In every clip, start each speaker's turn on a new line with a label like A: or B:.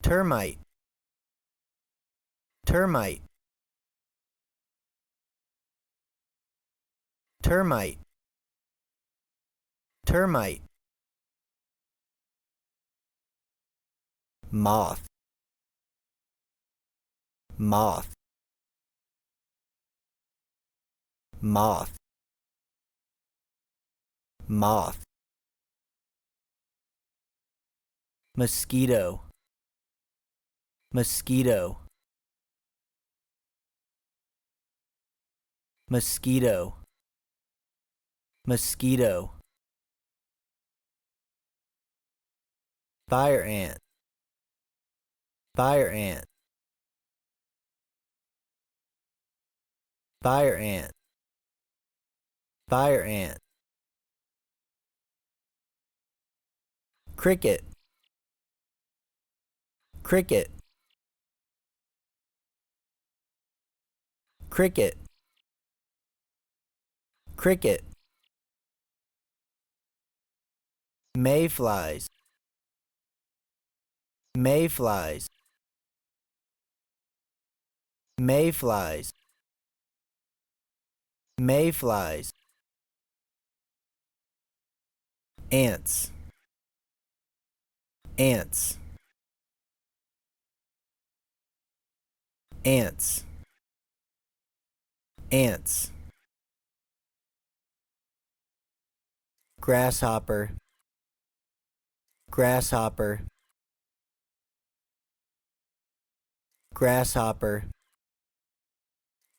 A: termite, termite, termite, termite, moth, moth, moth, moth, mosquito, mosquito, mosquito, mosquito, fire ant, fire ant, fire ant, fire ant, cricket, cricket, cricket, cricket, mayflies, mayflies, mayflies, mayflies, ants, ants, ants, ants, grasshopper, grasshopper, grasshopper,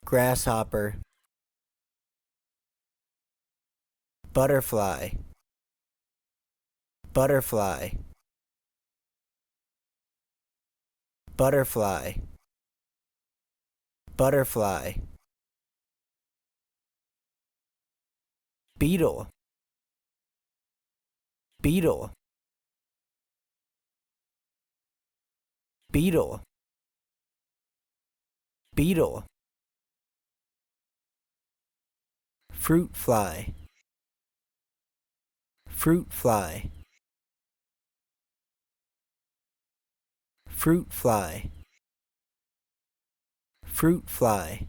A: grasshopper, butterfly, butterfly, butterfly, butterfly, beetle, beetle, beetle, beetle, fruit fly, fruit fly, fruit fly, fruit fly,